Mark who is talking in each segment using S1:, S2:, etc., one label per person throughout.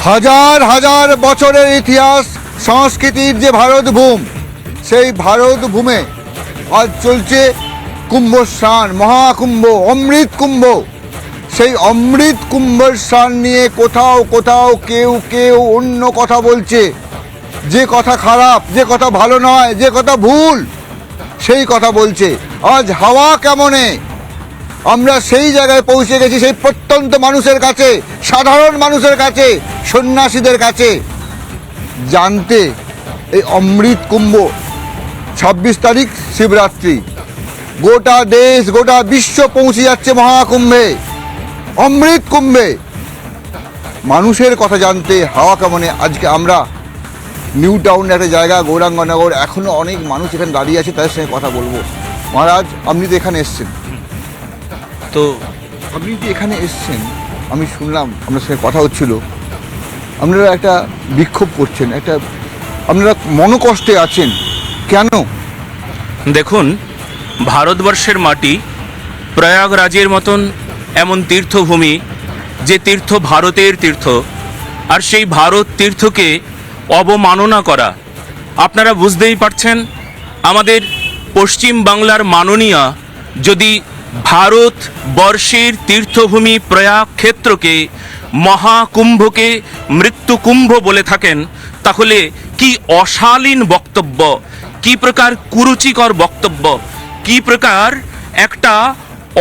S1: হাজার হাজার বছরের ইতিহাস সংস্কৃতির যে ভারত ভূম, সেই ভারত ভূমে আজ চলছে কুম্ভ স্নান, মহাকুম্ভ, অমৃত কুম্ভ। সেই অমৃত কুম্ভের স্নান নিয়ে কোথাও কোথাও কেউ কেউ অন্য কথা বলছে, যে কথা খারাপ, যে কথা ভালো নয়, যে কথা ভুল, সেই কথা বলছে। আজ হাওয়া কেমনে আমরা সেই জায়গায় পৌঁছে গেছি, সেই প্রত্যন্ত মানুষের কাছে, সাধারণ মানুষের কাছে, সন্ন্যাসীদের কাছে জানতে। এই অমৃত কুম্ভ 26 তারিখ শিবরাত্রি, গোটা দেশ গোটা বিশ্ব পৌঁছে যাচ্ছে মহাকুম্ভে, অমৃত কুম্ভে। মানুষের কথা জানতে হাওয়া কেমনে আজকে আমরা নিউ টাউন একটা জায়গা, গৌরাঙ্গনগর, এখনো অনেক মানুষ এখানে দাঁড়িয়ে আছে, তাদের সঙ্গে কথা বলবো। মহারাজ, আপনি তো এখানে এসছেন, তো আপনি যে এখানে এসছেন আমি শুনলাম, আপনার সঙ্গে কথা হচ্ছিল, আপনারা একটা বিক্ষোভ করছেন, একটা আপনারা মনোকষ্টে আছেন, কেন?
S2: দেখুন, ভারতবর্ষের মাটি প্রয়াগরাজের মতন এমন তীর্থভূমি, যে তীর্থ ভারতের তীর্থ, আর সেই ভারত তীর্থকে অবমাননা করা, আপনারা বুঝতেই পারছেন। আমাদের পশ্চিম বাংলার মাননীয়া যদি ভারতবর্ষের তীর্থভূমি প্রয়াগ ক্ষেত্রকে, মহাকুম্ভকে মৃত্যুকুম্ভ বলে থাকেন, তাহলে কি অশালীন বক্তব্য, কি প্রকার কুরুচিকর বক্তব্য, কি প্রকার একটা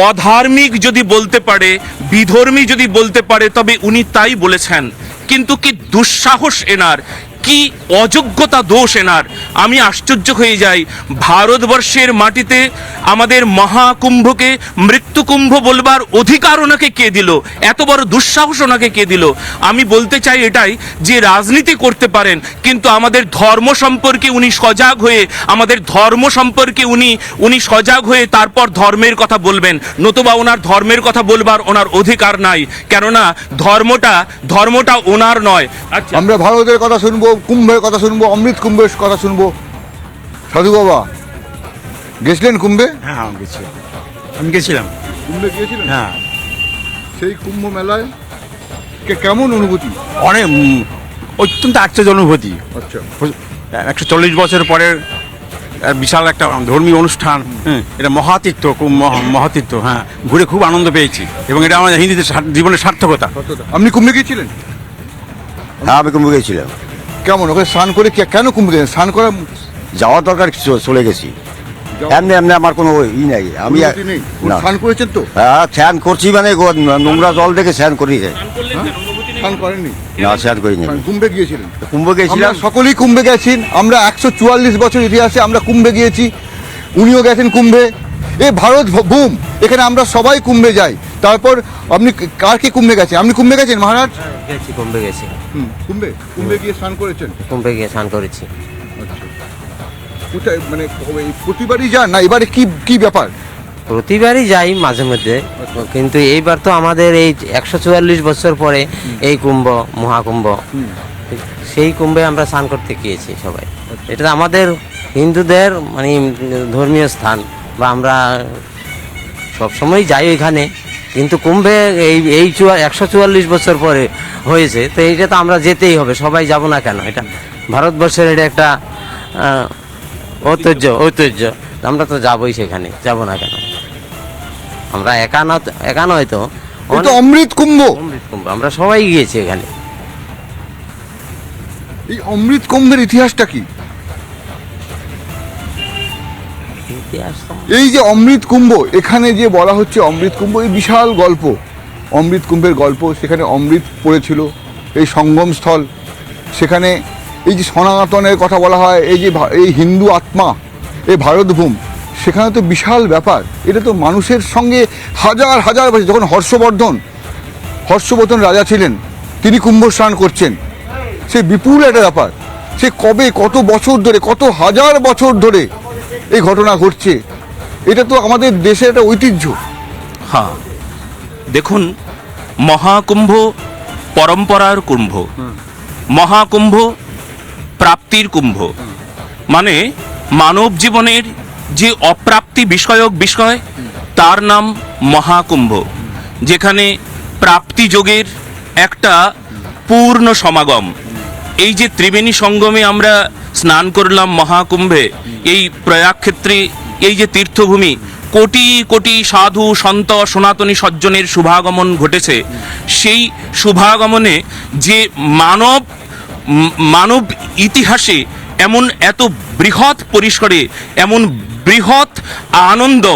S2: অধার্মিক যদি বলতে পারে, বিধর্মী যদি বলতে পারে, তবে উনি তাই বলেছেন। কিন্তু কি দুঃসাহস এনার, কি অযোগ্যতা দোষ এনার। আমি আশ্চর্য হয়ে যাই, ভারতবর্ষের মাটিতে আমাদের মহাকুম্ভকে মৃত্যুকুম্ভ বলবার অধিকার ওনাকে কে দিল? এত বড় দুঃসাহস ওনাকে কে দিল? আমি বলতে চাই এটাই, যে রাজনীতি করতে পারেন, কিন্তু আমাদের ধর্ম সম্পর্কে উনি সজাগ হয়ে, আমাদের ধর্ম সম্পর্কে উনি সজাগ হয়ে তারপর ধর্মের কথা বলবেন, নতুবা ওনার ধর্মের কথা বলবার ওনার অধিকার নাই। কেননা ধর্মটা ওনার নয়।
S1: আচ্ছা, আমরা ভারতের কথা শুনবো, কুম্ভের কথা শুনবো, অমৃত কুম্ভের কথা শুনবো। সাধু বাবা, গেছিলেন কুম্ভে?
S3: হ্যাঁ, আমি গেছিলাম।
S1: কুম্ভে গিয়েছিলেন?
S3: হ্যাঁ।
S1: সেই কুম্ভ মেলায় কেমন অনুভূতি?
S3: অনেক অত্যন্ত আশ্চর্য অনুভূতি।
S1: আচ্ছা,
S3: 140 বছর পরের বিশাল একটা ধর্মীয় অনুষ্ঠান। এটা মহাতীর্থ, খুব মহাতীর্থ। হ্যাঁ, ঘুরে খুব আনন্দ পেয়েছি, এবং এটা আমাদের হিন্দুদের জীবনের সার্থকতা।
S1: আপনি কুম্ভে গিয়েছিলেন?
S4: হ্যাঁ, আমি কুম্ভে গেছিলাম।
S1: কেমন ওখানে স্নান করে, কেন কুম্ভে গেছেন? স্নান করা
S4: যাওয়ার দরকার চলে গেছি, এমনি এমনি আমার কোনো ই নাই। আমি
S1: নেই।
S4: না।
S1: স্নান করেছেন তো?
S4: হ্যাঁ, স্নান করছি, মানে নোংরা জল দেখে স্নান করি।
S1: স্নান করেননি?
S4: না, স্নান করিনি।
S1: কুম্ভে গিয়েছিলেন?
S4: কুম্ভে গেছিলাম।
S1: আমরা সকলেই কুম্ভে গেছেন। আমরা 144 বছর ইতিহাসে আমরা কুম্ভে গিয়েছি, উনিও গেছেন কুম্ভে। এ ভারত ভূম, এখানে আমরা সবাই কুম্ভে যাই। তারপর আপনি কার কি কুম্ভে গেছেন? আপনি কুম্ভে গেছেন মহারাজ?
S5: গেছি, কুম্ভে গেছি।
S1: কুম্ভে গিয়ে স্নান করেছেন?
S5: কুম্ভে গিয়ে স্নান করেছি।
S1: কোথায়, মানে প্রতিবারই যান না এবারে কি ব্যাপার?
S5: প্রতিবারই যাই মাঝে মধ্যে, কিন্তু এইবার তো আমাদের এই 144 বছর পরে এই কুম্ভ, মহাকুম্ভ, সেই কুম্ভে আমরা স্নান করতে গিয়েছি সবাই। এটা আমাদের হিন্দুদের মানে ধর্মীয় স্থান, বা আমরা সবসময় যাই ওইখানে। কিন্তু কুম্ভে এই 144 বছর পরে হয়েছে, তো এইটা তো আমরা যেতেই হবে, সবাই যাব না কেন? এটা ভারতবর্ষের এটা একটা ঐতিহ্য, আমরা তো যাবই সেখানে, যাব না কেন? আমরা একা নয় তো,
S1: অমৃত কুম্ভ,
S5: আমরা সবাই গিয়েছি এখানে।
S1: এই অমৃত কুম্ভের ইতিহাসটা কি? এই যে অমৃত কুম্ভ, এখানে যে বলা হচ্ছে অমৃত কুম্ভ, এই বিশাল গল্প, অমৃত কুম্ভের গল্প। সেখানে অমৃত পড়েছিল, এই সঙ্গমস্থল। সেখানে এই যে সনাতনের কথা বলা হয়, এই হিন্দু আত্মা, এই ভারতভূম, সেখানে তো বিশাল ব্যাপার। এটা তো মানুষের সঙ্গে হাজার হাজার বছর, যখন হর্ষবর্ধন রাজা ছিলেন, তিনি কুম্ভ স্নান করছেন, সে বিপুল একটা ব্যাপার। সে কবে, কত বছর ধরে, কত হাজার বছর ধরে এই ঘটনা ঘটছে। এটা তো আমাদের দেশের একটা ঐতিহ্য।
S2: হ্যাঁ, দেখুন, মহাকুম্ভ পরম্পরার কুম্ভ, মহাকুম্ভ প্রাপ্তির কুম্ভ। মানে মানব জীবনের যে অপ্রাপ্তি বিষয়ক বিষয়, তার নাম মহাকুম্ভ, যেখানে প্রাপ্তি যোগের একটা পূর্ণ সমাগম। এই যে ত্রিবেণী সঙ্গমে আমরা স্নান করলাম মহাকুম্ভে, এই প্রয়াগ ক্ষেত্রে, এই যে তীর্থভূমি, কোটি কোটি সাধু সন্ত সনাতনী সজ্জনের শুভাগমন ঘটেছে। সেই শুভাগমনে যে মানব ইতিহাসে এমন এত বৃহৎ পরিসরে এমন বৃহৎ আনন্দ,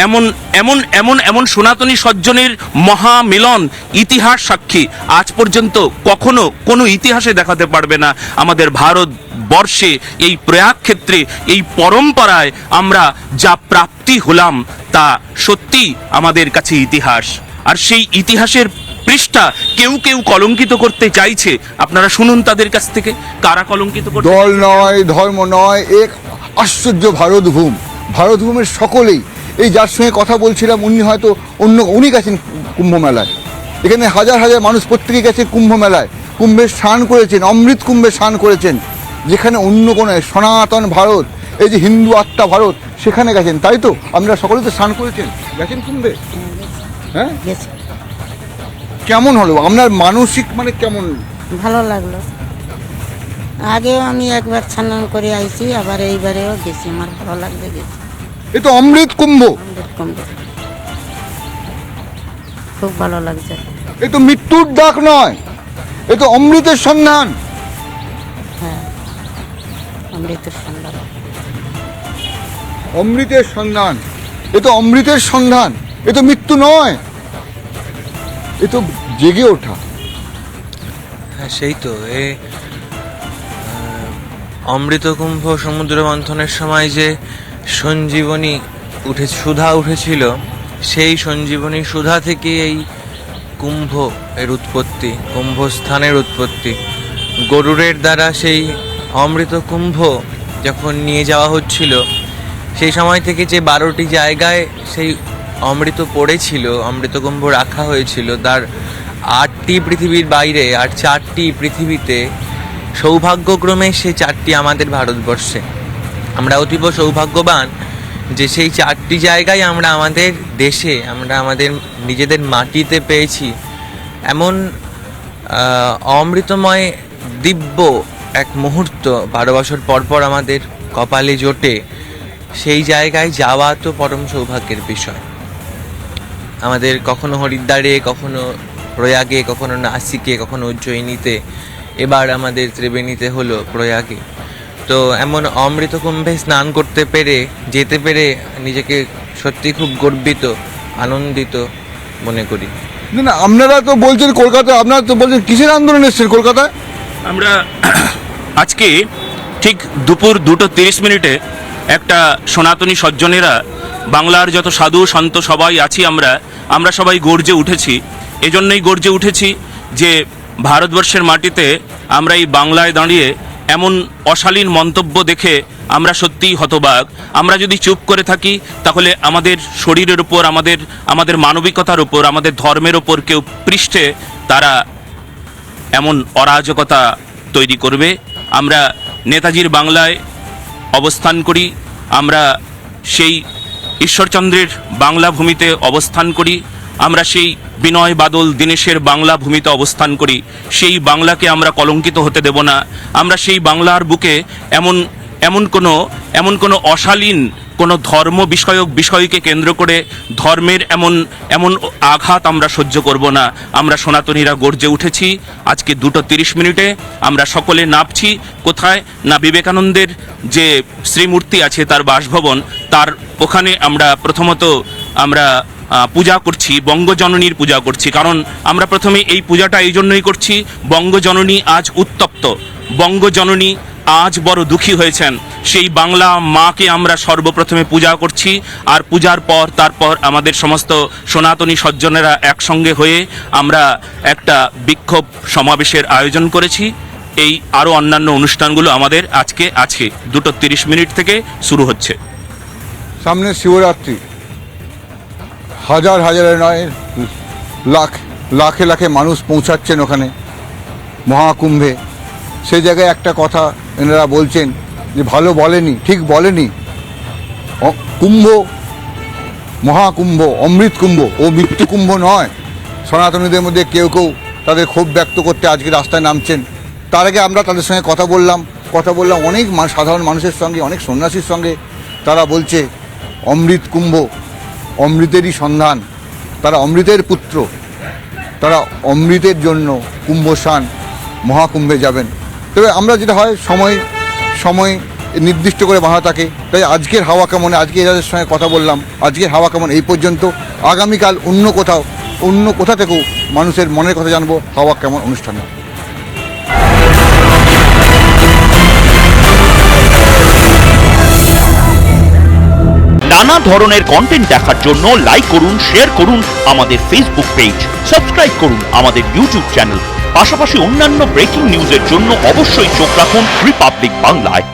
S2: এমন এমন এমন এমন সনাতনী সজ্জনের মহামিলন ইতিহাস সাক্ষী আজ পর্যন্ত কখনো কোনো ইতিহাসে দেখাতে পারবে না। আমাদের ভারতবর্ষে এই প্রয়াগ ক্ষেত্রে, এই পরম্পরায় আমরা যা প্রাপ্তি হলাম তা সত্যি আমাদের কাছে ইতিহাস। আর সেই ইতিহাসের পৃষ্ঠা কেউ কেউ কলঙ্কিত করতে চাইছে। আপনারা শুনুন তাদের কাছ থেকে কারা কলঙ্কিত করতে।
S1: দল নয়, ধর্ম নয়, এক আশ্চর্য ভারতভূম। ভারতভূমের সকলেই, এই যার সঙ্গে কথা বলছিলাম উনি গেছেন কুম্ভ মেলায়। এখানে হাজার হাজার মানুষ প্রত্যেকে গেছে কুম্ভ মেলায়, কুম্ভে স্নান করেছেন, অমৃত কুম্ভে স্নান করেছেন। যেখানে অন্য কোনো সনাতন ভারত, এই যে হিন্দু আত্মা ভারত, সেখানে গেছেন, তাই তো? আপনারা সকলে তো স্নান করেছেন, গেছেন কুম্ভে? হ্যাঁ, কেমন হলো আপনার মানসিক, মানে কেমন?
S6: ভালো লাগলো। আগেও আমি একবার স্নান করে আইছি, আবার এইবারেও গেছি, আমার ভালো লাগছে, গেছি।
S1: এ তো অমৃত কুম্ভ,
S6: অমৃত কুম্ভ, খুব ভালো লাগছে।
S1: এ তো মৃত্যুর ডাক নয়, এ তো অমৃতের সন্ধান।
S6: হ্যাঁ, অমৃতের সন্ধান।
S1: অমৃতের সন্ধান, এ তো অমৃতের সন্ধান, এ তো মৃত্যু নয়, এ তো জেগে ওঠা।
S7: হ্যাঁ, সেই তো। অমৃতকুম্ভ সমুদ্র মন্থনের সময় যে সঞ্জীবনী সুধা উঠেছিল, সেই সঞ্জীবনী সুধা থেকে এই কুম্ভ এর উৎপত্তি, কুম্ভস্থানের উৎপত্তি। গরুড়ের দ্বারা সেই অমৃত কুম্ভ যখন নিয়ে যাওয়া হচ্ছিল, সেই সময় থেকে যে 12টি জায়গায় সেই অমৃত পড়েছিল, অমৃতকুম্ভ রাখা হয়েছিল, তার 8টি পৃথিবীর বাইরে আর 4টি পৃথিবীতে। সৌভাগ্যক্রমে সেই 4টি আমাদের ভারতবর্ষে। আমরা অতীব সৌভাগ্যবান যে সেই 4টি জায়গায় আমরা আমাদের দেশে, আমরা আমাদের নিজেদের মাটিতে পেয়েছি এমন অমৃতময় দিব্য এক মুহূর্ত 12 বছর পর পর আমাদের কপালে জোটে। সেই জায়গায় যাওয়া তো পরম সৌভাগ্যের বিষয়। আমাদের কখনো হরিদ্বারে, কখনো প্রয়াগে, কখনো নাসিকে, কখনো উজ্জয়িনীতে, এবার আমাদের ত্রিবেণীতে হলো প্রয়াগে। তো এমন অমৃত কুম্ভে স্নান করতে পেরে, যেতে পেরে নিজেকে সত্যি খুব গর্বিত, আনন্দিত মনে করি।
S1: না না, আপনারা তো বলছেন কলকাতায়, আপনারা তো বলছেন কিসের আন্দোলন এসেছেন কলকাতায়?
S2: আমরা আজকে ঠিক দুপুর 2:30 একটা সনাতনী সজ্জনেরা, বাংলার যত সাধু সন্ত সবাই আছি, আমরা সবাই গর্জে উঠেছি। এজন্যই গর্জে উঠেছি যে ভারতবর্ষের মাটিতে আমরা এই বাংলায় দাঁড়িয়ে এমন অশালীন মন্তব্য দেখে আমরা সত্যিই হতবাক। আমরা যদি চুপ করে থাকি তাহলে আমাদের শরীরের উপর, আমাদের মানবিকতার উপর, আমাদের ধর্মের উপর কেউ পৃষ্ঠে তারা এমন অরাজকতা তৈরি করবে। আমরা নেতাজির বাংলায় অবস্থান করি, আমরা সেই ঈশ্বরচন্দ্রের বাংলা ভূমিতে অবস্থান করি, আমরা সেই বিনয় বাদল দীনেশের বাংলা ভূমিতে অবস্থান করি। সেই বাংলাকে আমরা কলঙ্কিত হতে দেব না। আমরা সেই বাংলার বুকে এমন কোনো অশালীন কোনো ধর্ম বিষয়ক বিষয়কে কেন্দ্র করে ধর্মের এমন আঘাত আমরা সহ্য করব না। আমরা সনাতনীরা গর্জে উঠেছি। আজকে 2:30 আমরা সকলে নামছি কোথায় না, বিবেকানন্দের যে শ্রীমূর্তি আছে তার বাসভবন, তার ওখানে আমরা প্রথমত আমরা পূজা করছি, বঙ্গজননীর পূজা করছি। কারণ আমরা প্রথমে এই পূজাটা এই জন্যই করছি, বঙ্গজননী আজ উত্তপ্ত, বঙ্গজননী আজ বড় দুঃখী হয়েছেন। সেই বাংলা মাকে আমরা সর্বপ্রথমে পূজা করছি। আর পূজার পর তারপর আমাদের সমস্ত সনাতনী সজ্জনেরা একসঙ্গে হয়ে আমরা একটা বিক্ষোভ সমাবেশের আয়োজন করেছি। এই আরও অন্যান্য অনুষ্ঠানগুলো আমাদের আজকে আছে। 2:30 থেকে শুরু হচ্ছে।
S1: সামনে শিবরাত্রি, হাজার হাজারে নয় লাখে লাখে মানুষ পৌঁছাচ্ছেন ওখানে মহাকুম্ভে। সেই জায়গায় একটা কথা এনারা বলছেন যে ভালো বলেনি, ঠিক বলেনি। কুম্ভ, মহাকুম্ভ, অমৃত কুম্ভ, ও মৃত্যু কুম্ভ নয়। সনাতনীদের মধ্যে কেউ কেউ তাদের ক্ষোভ ব্যক্ত করতে আজকে রাস্তায় নামছেন। তার আগে আমরা তাদের সঙ্গে কথা বললাম অনেক সাধারণ মানুষের সঙ্গে, অনেক সন্ন্যাসীর সঙ্গে। তারা বলছে অমৃত কুম্ভ, অমৃতেরই সন্ধান, তারা অমৃতের পুত্র, তারা অমৃতের জন্য কুম্ভস্নান মহাকুম্ভে যাবেন। তবে আমরা যেটা হয় সময় নির্দিষ্ট করে বাঁধা থাকে। তাই আজকের হাওয়া কেমন, আজকে এদের সঙ্গে কথা বললাম, আজকের হাওয়া কেমন এই পর্যন্ত। আগামীকাল অন্য কোথা থেকেও মানুষের মনের কথা জানবো হাওয়া কেমন অনুষ্ঠানে।
S8: নানা ধরনের কন্টেন্ট দেখার জন্য লাইক করুন, শেয়ার করুন আমাদের ফেসবুক পেজ, সাবস্ক্রাইব করুন আমাদের ইউটিউব চ্যানেল। পাশাপাশি অন্যান্য ব্রেকিং নিউজের জন্য অবশ্যই চোখ রাখুন রিপাবলিক বাংলায়।